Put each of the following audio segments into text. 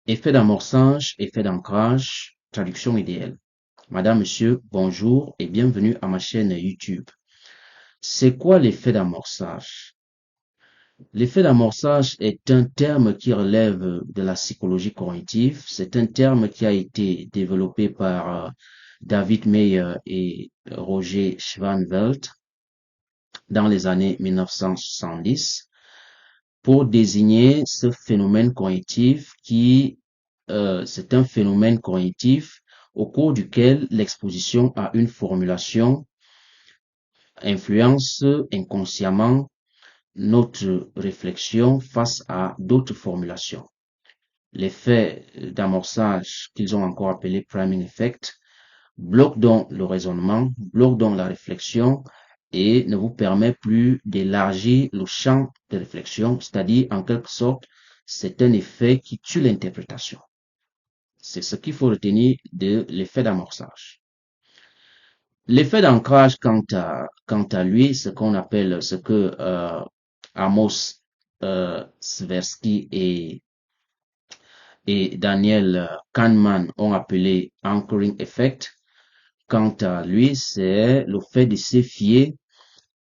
Effet d'amorçage, effet d'ancrage, traduction idéale. Madame, monsieur, bonjour et bienvenue à ma chaîne YouTube. C'est quoi l'effet d'amorçage? L'effet d'amorçage est un terme qui relève de la psychologie cognitive. C'est un terme qui a été développé par David Meyer et Roger Schwanvelt dans les années 1970 pour désigner ce phénomène cognitif c'est un phénomène cognitif au cours duquel l'exposition à une formulation influence inconsciemment notre réflexion face à d'autres formulations. L'effet d'amorçage qu'ils ont encore appelé priming effect bloque donc le raisonnement, bloque donc la réflexion et ne vous permet plus d'élargir le champ de réflexion, c'est-à-dire en quelque sorte, c'est un effet qui tue l'interprétation. C'est ce qu'il faut retenir de l'effet d'amorçage. L'effet d'ancrage, quant à lui, ce qu'on appelle, ce que Amos Tversky et Daniel Kahneman ont appelé anchoring effect, quant à lui, c'est le fait de se fier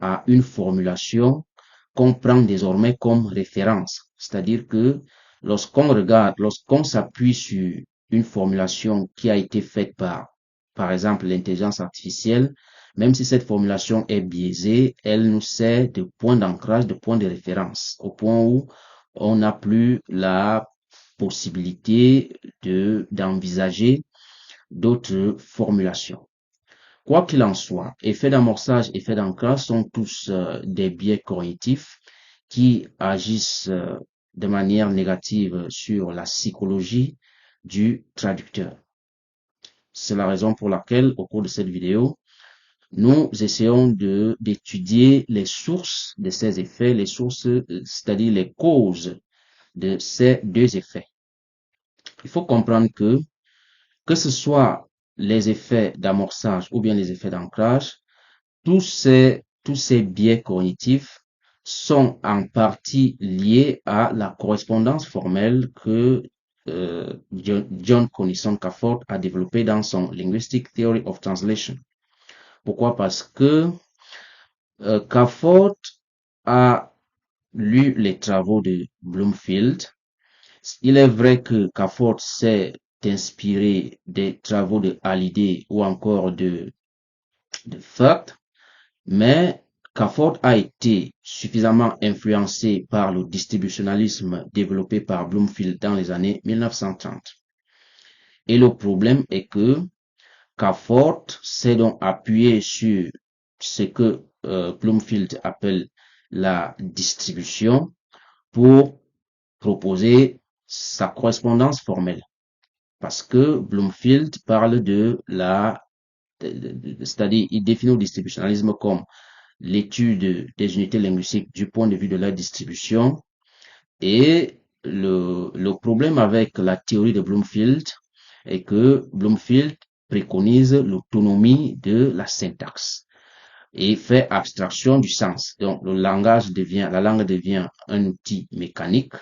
à une formulation qu'on prend désormais comme référence. C'est-à-dire que lorsqu'on regarde, lorsqu'on s'appuie sur une formulation qui a été faite par exemple, l'intelligence artificielle, même si cette formulation est biaisée, elle nous sert de point d'ancrage, de point de référence, au point où on n'a plus la possibilité d'envisager d'autres formulations. Quoi qu'il en soit, effet d'amorçage, effet d'ancrage sont tous des biais cognitifs qui agissent de manière négative sur la psychologie du traducteur. C'est la raison pour laquelle, au cours de cette vidéo, nous essayons d'étudier les sources de ces effets, les sources, c'est-à-dire les causes de ces deux effets. Il faut comprendre que ce soit les effets d'amorçage ou bien les effets d'ancrage, tous ces biais cognitifs sont en partie liés à la correspondance formelle que John Conison Cafford a développée dans son Linguistic Theory of Translation. Pourquoi? Parce que Cafford a lu les travaux de Bloomfield. Il est vrai que Cafford s'est inspiré des travaux de Hallyday ou encore de Furth, mais Cafford a été suffisamment influencé par le distributionnalisme développé par Bloomfield dans les années 1930. Et le problème est que Cafford s'est donc appuyé sur ce que Bloomfield appelle la distribution pour proposer sa correspondance formelle. Parce que Bloomfield parle c'est-à-dire il définit le distributionnalisme comme l'étude des unités linguistiques du point de vue de leur distribution. Et le problème avec la théorie de Bloomfield est que Bloomfield préconise l'autonomie de la syntaxe et fait abstraction du sens. Donc, la langue devient un outil mécanique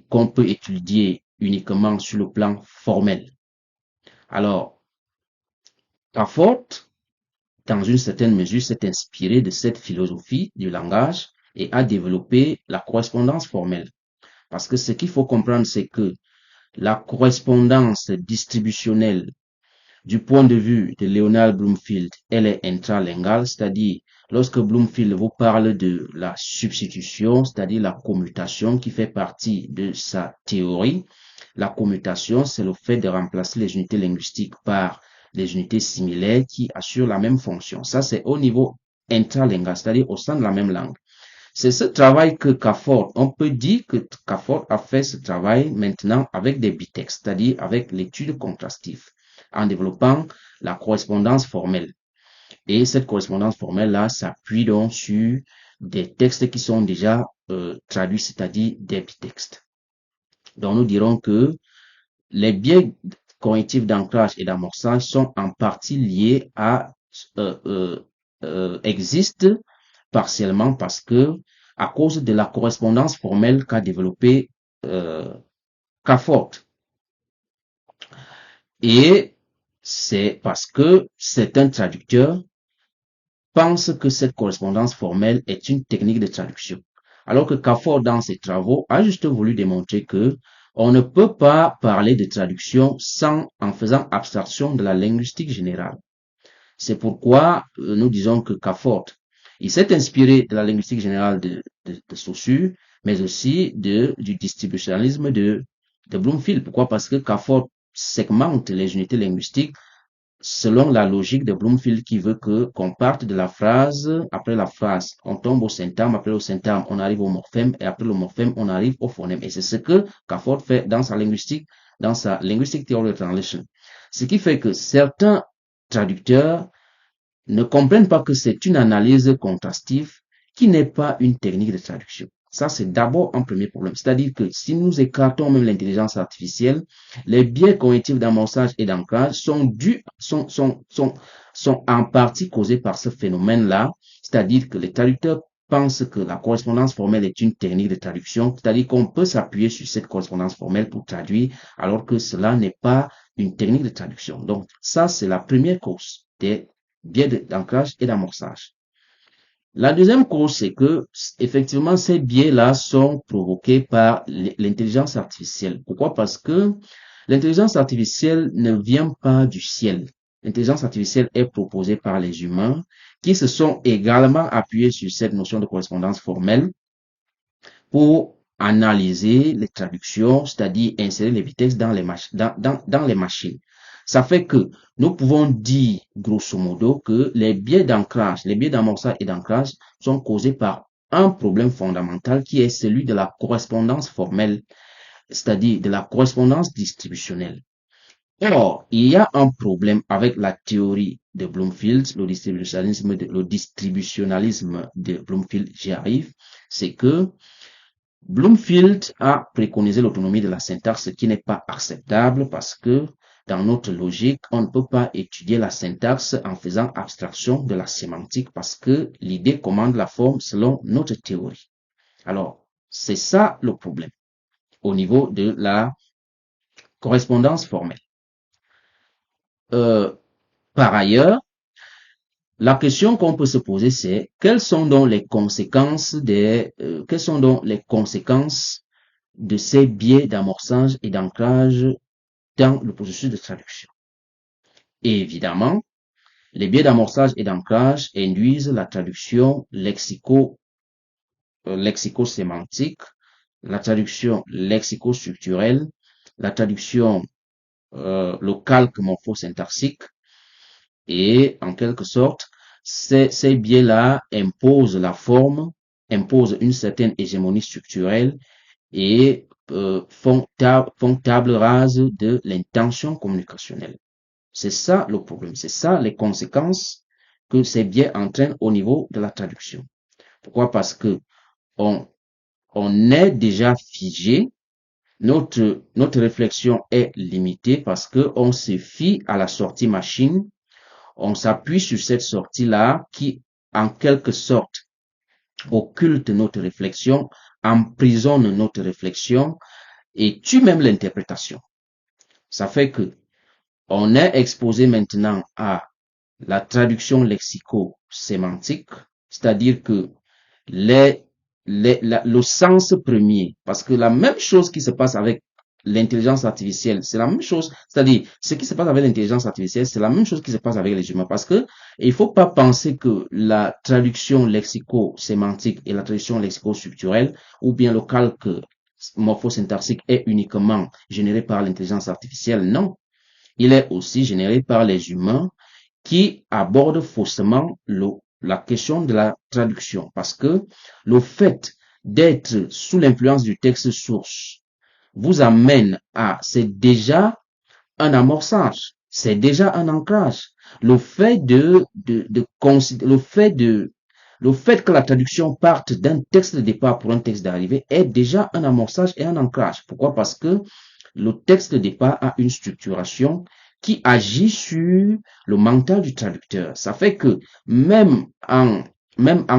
qu'on peut étudier uniquement sur le plan formel. Alors, Cafford, dans une certaine mesure, s'est inspiré de cette philosophie du langage et a développé la correspondance formelle. Parce que ce qu'il faut comprendre, c'est que la correspondance distributionnelle du point de vue de Leonard Bloomfield, elle est intralinguale, c'est-à-dire lorsque Bloomfield vous parle de la substitution, c'est-à-dire la commutation qui fait partie de sa théorie, la commutation, c'est le fait de remplacer les unités linguistiques par des unités similaires qui assurent la même fonction. Ça, c'est au niveau intralingual, c'est-à-dire au sein de la même langue. C'est ce travail que Cafford, on peut dire que Cafford a fait ce travail maintenant avec des bitextes, c'est-à-dire avec l'étude contrastive, en développant la correspondance formelle. Et cette correspondance formelle-là s'appuie donc sur des textes qui sont déjà traduits, c'est-à-dire des bitextes. Donc nous dirons que les biais cognitifs d'ancrage et d'amorçage sont en partie liés existent partiellement parce que à cause de la correspondance formelle qu'a développée Cafford. Et c'est parce que certains traducteurs pensent que cette correspondance formelle est une technique de traduction. Alors que Cafford, dans ses travaux, a juste voulu démontrer que on ne peut pas parler de traduction en faisant abstraction de la linguistique générale. C'est pourquoi nous disons que Cafford, il s'est inspiré de la linguistique générale de Saussure, mais aussi du distributionnalisme de Bloomfield. Pourquoi? Parce que Cafford segmente les unités linguistiques selon la logique de Bloomfield qui veut que qu'on parte de la phrase, après la phrase, on tombe au syntagme, après le syntagme, on arrive au morphème, et après le morphème, on arrive au phonème. Et c'est ce que Cafford fait dans sa linguistique theory of translation. Ce qui fait que certains traducteurs ne comprennent pas que c'est une analyse contrastive qui n'est pas une technique de traduction. Ça, c'est d'abord un premier problème. C'est-à-dire que si nous écartons même l'intelligence artificielle, les biais cognitifs d'amorçage et d'ancrage sont en partie causés par ce phénomène-là. C'est-à-dire que les traducteurs pensent que la correspondance formelle est une technique de traduction, c'est-à-dire qu'on peut s'appuyer sur cette correspondance formelle pour traduire, alors que cela n'est pas une technique de traduction. Donc, ça, c'est la première cause des biais d'ancrage et d'amorçage. La deuxième cause, c'est que, effectivement, ces biais-là sont provoqués par l'intelligence artificielle. Pourquoi? Parce que l'intelligence artificielle ne vient pas du ciel. L'intelligence artificielle est proposée par les humains qui se sont également appuyés sur cette notion de correspondance formelle pour analyser les traductions, c'est-à-dire insérer les vitesses dans les machines. Ça fait que nous pouvons dire, grosso modo, que les biais d'ancrage, les biais d'amorçage et d'ancrage sont causés par un problème fondamental qui est celui de la correspondance formelle, c'est-à-dire de la correspondance distributionnelle. Or, il y a un problème avec la théorie de Bloomfield, le distributionnalisme de Bloomfield, j'y arrive, c'est que Bloomfield a préconisé l'autonomie de la syntaxe, ce qui n'est pas acceptable parce que dans notre logique, on ne peut pas étudier la syntaxe en faisant abstraction de la sémantique parce que l'idée commande la forme selon notre théorie. Alors, c'est ça le problème au niveau de la correspondance formelle. Par ailleurs, la question qu'on peut se poser, c'est quelles sont donc les conséquences de ces biais d'amorçage et d'ancrage dans le processus de traduction. Et évidemment, les biais d'amorçage et d'ancrage induisent la traduction lexico-sémantique, la traduction lexico-structurelle, la traduction le calque morphosyntaxique et en quelque sorte, ces biais-là imposent la forme, imposent une certaine hégémonie structurelle et font table rase de l'intention communicationnelle. C'est ça le problème, c'est ça les conséquences que ces biais entraînent au niveau de la traduction. Pourquoi? Parce que on est déjà figé, notre réflexion est limitée parce que on se fie à la sortie machine, on s'appuie sur cette sortie-là qui, en quelque sorte, occulte notre réflexion, emprisonne notre réflexion et tue même l'interprétation. Ça fait que on est exposé maintenant à la traduction lexico-sémantique, c'est-à-dire que le sens premier, parce que la même chose qui se passe avec l'intelligence artificielle, c'est la même chose, c'est-à-dire ce qui se passe avec l'intelligence artificielle, c'est la même chose qui se passe avec les humains, parce que il faut pas penser que la traduction lexico-sémantique et la traduction lexico-structurelle, ou bien le calque morphosyntaxique est uniquement généré par l'intelligence artificielle. Non, il est aussi généré par les humains qui abordent faussement la question de la traduction, parce que le fait d'être sous l'influence du texte source vous amène à, c'est déjà un amorçage, c'est déjà un ancrage. Le fait le fait que la traduction parte d'un texte de départ pour un texte d'arrivée est déjà un amorçage et un ancrage. Pourquoi? Parce que le texte de départ a une structuration qui agit sur le mental du traducteur. Ça fait que même en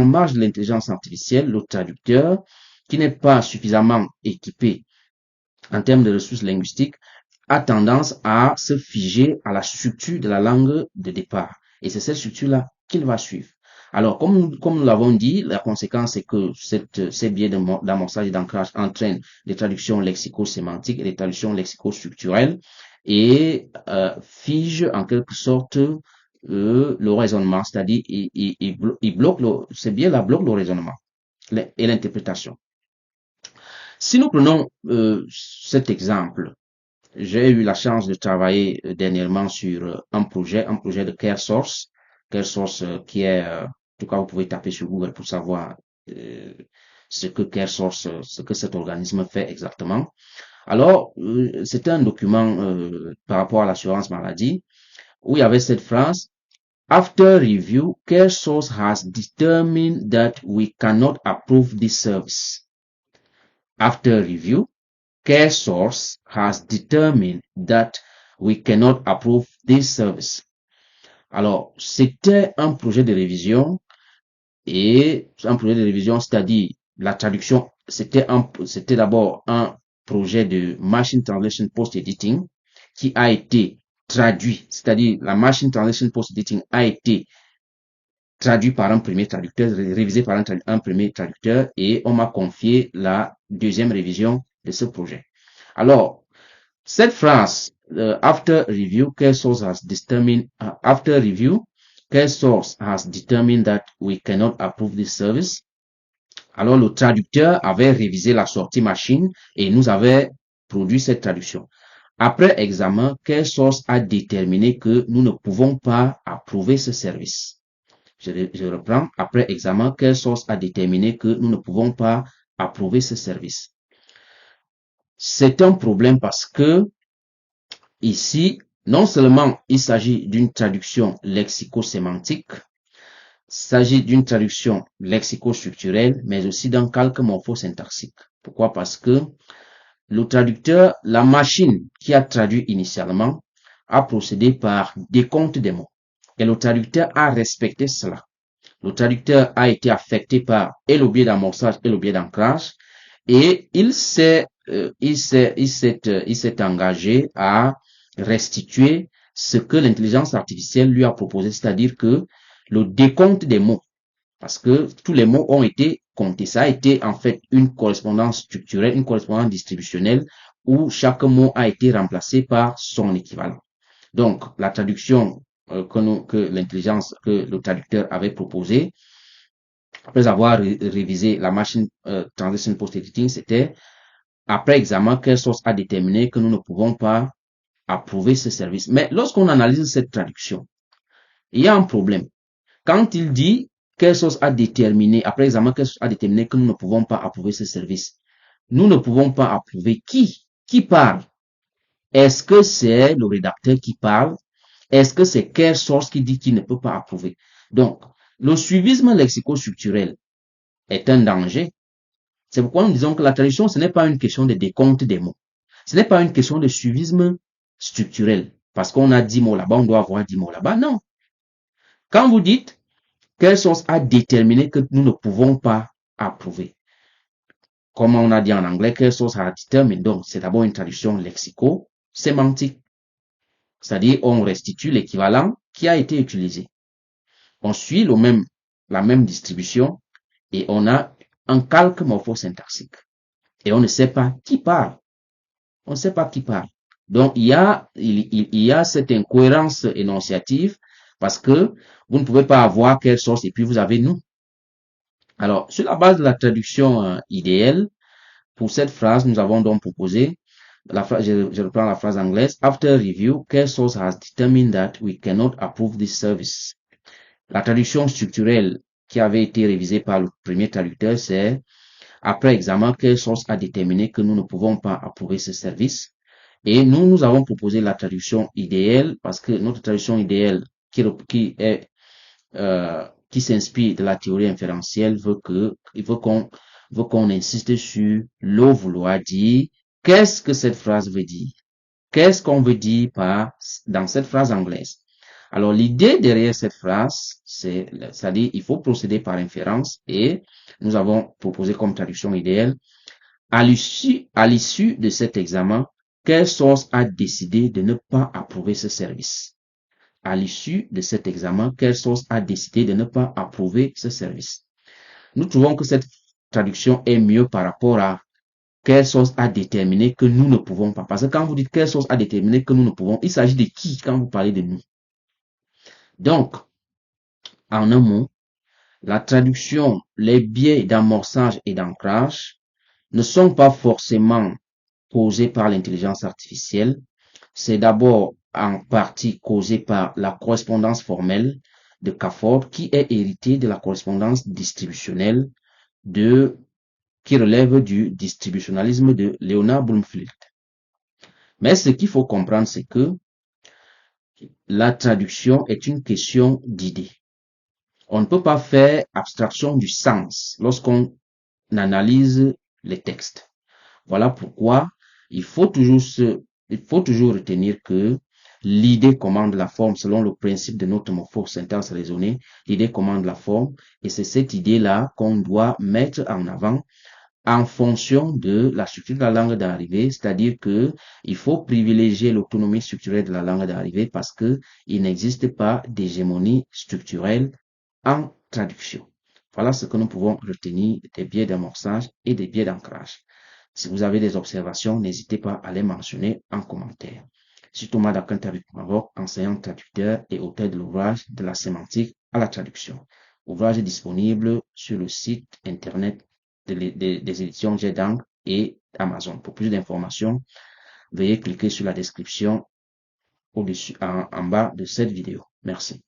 marge de l'intelligence artificielle, le traducteur qui n'est pas suffisamment équipé en termes de ressources linguistiques, a tendance à se figer à la structure de la langue de départ. Et c'est cette structure-là qu'il va suivre. Alors, comme nous l'avons dit, la conséquence, c'est que ces biais d'amorçage et d'ancrage entraînent des traductions lexico-sémantiques et des traductions lexico-structurelles et figent en quelque sorte le raisonnement, c'est-à-dire il bloque ces biais-là bloquent le raisonnement et l'interprétation. Si nous prenons cet exemple, j'ai eu la chance de travailler dernièrement sur un projet de CareSource. CareSource qui est, en tout cas, vous pouvez taper sur Google pour savoir ce que CareSource, ce que cet organisme fait exactement. Alors, c'était un document par rapport à l'assurance maladie où il y avait cette phrase: After review, CareSource has determined that we cannot approve this service. After review, CareSource has determined that we cannot approve this service. Alors, c'était un projet de révision c'est-à-dire la traduction, c'était d'abord un projet de Machine Translation Post-Editing qui a été traduit, c'est-à-dire la Machine Translation Post-Editing a été traduit par un premier traducteur, révisé par un premier traducteur, et on m'a confié la deuxième révision de ce projet. Alors, cette phrase, after review, CareSource has determined that we cannot approve this service. Alors, le traducteur avait révisé la sortie machine et nous avait produit cette traduction. Après examen, CareSource a déterminé que nous ne pouvons pas approuver ce service. Je reprends. Après examen, CareSource a déterminé que nous ne pouvons pas approuver ce service. C'est un problème parce que ici, non seulement il s'agit d'une traduction lexico-sémantique, il s'agit d'une traduction lexico-structurelle, mais aussi d'un calque morpho-syntaxique. Pourquoi? Parce que le traducteur, la machine qui a traduit initialement, a procédé par décompte des mots. Et le traducteur a respecté cela. Le traducteur a été affecté par et le biais d'amorçage et le biais d'ancrage, et il s'est engagé à restituer ce que l'intelligence artificielle lui a proposé, c'est-à-dire que le décompte des mots, parce que tous les mots ont été comptés. Ça a été en fait une correspondance structurelle, une correspondance distributionnelle où chaque mot a été remplacé par son équivalent. Donc, la traduction que le traducteur avait proposée, après avoir révisé la machine Translation Post-Editing, c'était après examen, CareSource a déterminé que nous ne pouvons pas approuver ce service. Mais lorsqu'on analyse cette traduction, il y a un problème. Quand il dit CareSource a déterminé, après examen, CareSource a déterminé que nous ne pouvons pas approuver ce service, nous ne pouvons pas approuver qui? Qui parle? Est-ce que c'est le rédacteur qui parle? Est-ce que c'est CareSource qui dit qu'il ne peut pas approuver? Donc, le suivisme lexico-structurel est un danger. C'est pourquoi nous disons que la traduction, ce n'est pas une question de décompte des mots. Ce n'est pas une question de suivisme structurel. Parce qu'on a 10 mots là-bas, on doit avoir 10 mots là-bas. Non. Quand vous dites CareSource a déterminé que nous ne pouvons pas approuver, comme on a dit en anglais, CareSource a determined. Donc, c'est d'abord une traduction lexico-sémantique. C'est-à-dire, on restitue l'équivalent qui a été utilisé. On suit la même distribution et on a un calque morpho-syntaxique. Et on ne sait pas qui parle. On ne sait pas qui parle. Donc, il y a cette incohérence énonciative parce que vous ne pouvez pas avoir CareSource et puis vous avez nous. Alors, sur la base de la traduction idéale, pour cette phrase, nous avons donc proposé je reprends la phrase anglaise. After review, CareSource has determined that we cannot approve this service. La traduction structurelle qui avait été révisée par le premier traducteur, c'est après examen, CareSource a déterminé que nous ne pouvons pas approuver ce service. Et nous avons proposé la traduction idéale parce que notre traduction idéale qui s'inspire de la théorie inférentielle veut qu'on insiste sur le vouloir dire. Qu'est-ce que cette phrase veut dire? Qu'est-ce qu'on veut dire dans cette phrase anglaise? Alors, l'idée derrière cette phrase, c'est-à-dire, il faut procéder par inférence et nous avons proposé comme traduction idéale À l'issue de cet examen, quelle source a décidé de ne pas approuver ce service? À l'issue de cet examen, quelle source a décidé de ne pas approuver ce service? Nous trouvons que cette traduction est mieux par rapport à quelle source a déterminé que nous ne pouvons pas. Parce que quand vous dites quelle source a déterminé que nous ne pouvons, il s'agit de qui quand vous parlez de nous? Donc, en un mot, la traduction, les biais d'amorçage et d'ancrage ne sont pas forcément causés par l'intelligence artificielle. C'est d'abord en partie causé par la correspondance formelle de Cafford qui est héritée de la correspondance distributionnelle qui relève du distributionnalisme de Leonard Bloomfield. Mais ce qu'il faut comprendre, c'est que la traduction est une question d'idée. On ne peut pas faire abstraction du sens lorsqu'on analyse les textes. Voilà pourquoi il faut toujours retenir que l'idée commande la forme selon le principe de notre morpho-syntaxe raisonnée. L'idée commande la forme et c'est cette idée-là qu'on doit mettre en avant en fonction de la structure de la langue d'arrivée, c'est-à-dire que il faut privilégier l'autonomie structurelle de la langue d'arrivée parce que il n'existe pas d'hégémonie structurelle en traduction. Voilà ce que nous pouvons retenir des biais d'amorçage et des biais d'ancrage. Si vous avez des observations, n'hésitez pas à les mentionner en commentaire. Je suis Thomas Dakantarik-Maroc, enseignant traducteur et auteur de l'ouvrage De la sémantique à la traduction. Ouvrage disponible sur le site internet des éditions Jedang et Amazon. Pour plus d'informations, veuillez cliquer sur la description au-dessus, en bas de cette vidéo. Merci.